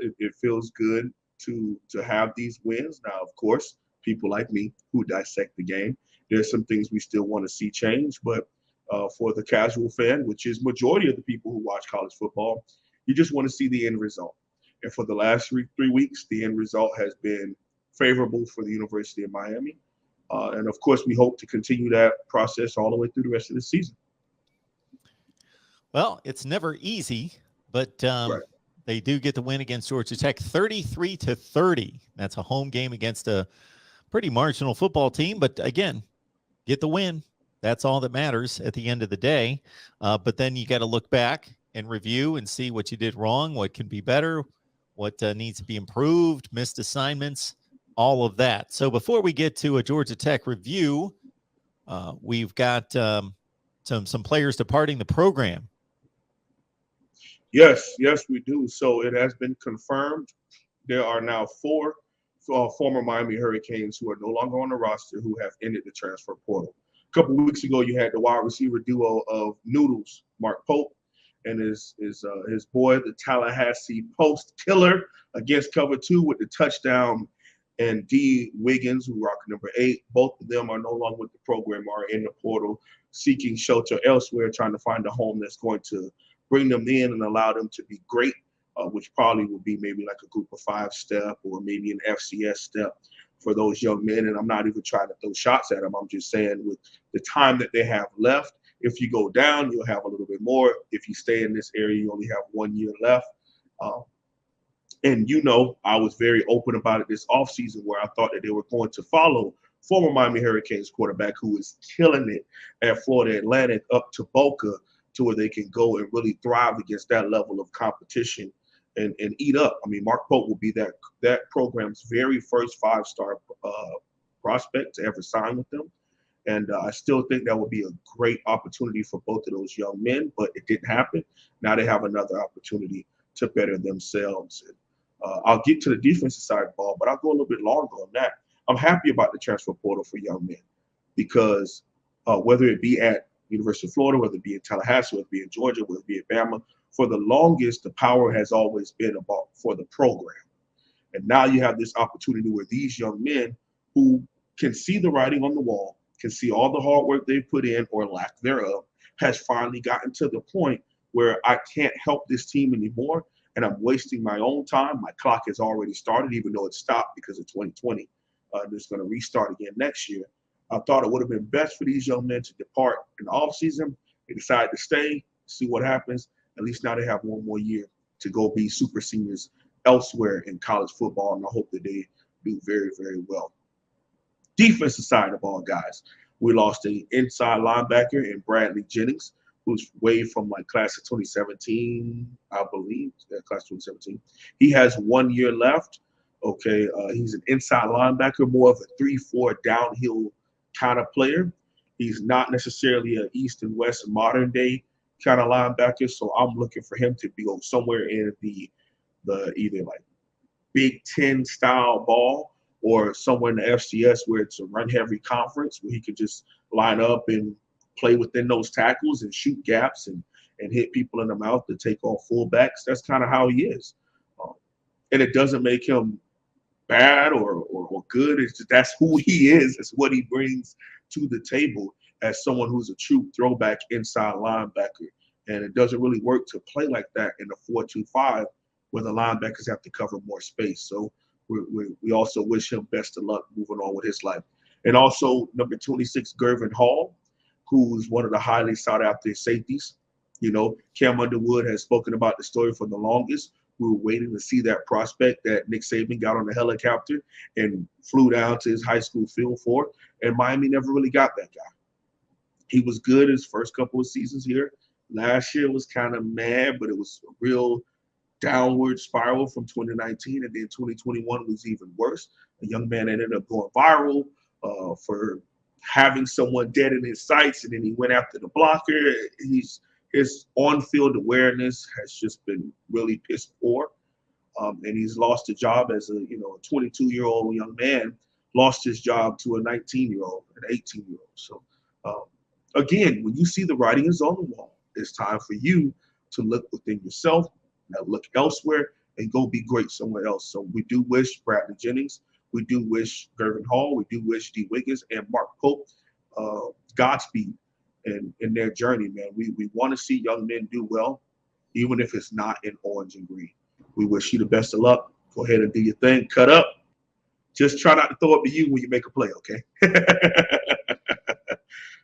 it feels good to have these wins. Now, of course, people like me who dissect the game, there's some things we still want to see change. But for the casual fan, which is majority of the people who watch college football, you just want to see the end result. And for the last 3 weeks, the end result has been favorable for the University of Miami. And of course, we hope to continue that process all the way through the rest of the season. Well, it's never easy, but Right. they do get the win against Georgia Tech, 33-30. That's a home game against a pretty marginal football team, but again, get the win. That's all that matters at the end of the day. But then you got to look back and review and see what you did wrong, what can be better, what needs to be improved, missed assignments, all of that. So before we get to a Georgia Tech review, we've got some players departing the program. Yes, we do. So it has been confirmed. There are now four former Miami Hurricanes who are no longer on the roster who have ended the transfer portal. A couple of weeks ago, you had the wide receiver duo of Noodles, Mark Pope, and his boy, the Tallahassee Post killer, against cover two with the touchdown. And D. Wiggins, who rocked number 8, both of them are no longer with the program, are in the portal, seeking shelter elsewhere, trying to find a home that's going to bring them in and allow them to be great, which probably will be maybe like a group of 5 step or maybe an FCS step for those young men. And I'm not even trying to throw shots at them. I'm just saying with the time that they have left, if you go down, you'll have a little bit more. If you stay in this area, you only have 1 year left. And I was very open about it this offseason where I thought that they were going to follow former Miami Hurricanes quarterback who is killing it at Florida Atlantic up to Boca to where they can go and really thrive against that level of competition and eat up. I mean, Mark Pope will be that program's very first 5-star prospect to ever sign with them. And I still think that would be a great opportunity for both of those young men, but it didn't happen. Now they have another opportunity to better themselves. And, I'll get to the defensive side of the ball, but I'll go a little bit longer on that. I'm happy about the transfer portal for young men because whether it be at University of Florida, whether it be in Tallahassee, whether it be in Georgia, whether it be at Bama, for the longest, the power has always been about for the program. And now you have this opportunity where these young men who can see the writing on the wall, can see all the hard work they've put in or lack thereof, has finally gotten to the point where I can't help this team anymore and I'm wasting my own time. My clock has already started, even though it stopped because of 2020. It's going to restart again next year. I thought it would have been best for these young men to depart in the offseason. They decided to stay, see what happens. At least now they have 1 more year to go be super seniors elsewhere in college football, and I hope that they do very, very well. Defensive side of the ball, guys. We lost an inside linebacker in Bradley Jennings, who's way from like class of 2017, I believe, class of 2017. He has 1 year left. Okay, he's an inside linebacker, more of a 3-4 downhill kind of player. He's not necessarily an east and west modern day kind of linebacker, so I'm looking for him to be somewhere in the either like Big Ten style ball or somewhere in the FCS where it's a run heavy conference where he could just line up and play within those tackles and shoot gaps and hit people in the mouth to take off fullbacks. That's kind of how he is. And it doesn't make him bad or good. It's just that's who he is. It's what he brings to the table as someone who's a true throwback inside linebacker. And it doesn't really work to play like that in a 4-2-5 where the linebackers have to cover more space. So we also wish him best of luck moving on with his life. And also number 26, Gervin Hall, who's one of the highly sought after safeties. Cam Underwood has spoken about the story for the longest. We were waiting to see that prospect that Nick Saban got on the helicopter and flew down to his high school field for, and Miami never really got that guy. He was good his first couple of seasons here. Last year was kind of mad, but it was a real downward spiral from 2019, and then 2021 was even worse. A young man ended up going viral for having someone dead in his sights, and then he went after the blocker. His on-field awareness has just been really piss poor, and he's lost a job as a 22-year-old young man, lost his job to a 19-year-old, an 18-year-old. So again, when you see the writing is on the wall, it's time for you to look within yourself, now look elsewhere, and go be great somewhere else. So we do wish Bradley Jennings, we do wish Gervin Hall, we do wish D. Wiggins and Mark Pope Godspeed in their journey, man. We want to see young men do well, even if it's not in orange and green. We wish you the best of luck. Go ahead and do your thing. Cut up. Just try not to throw up to you when you make a play, okay?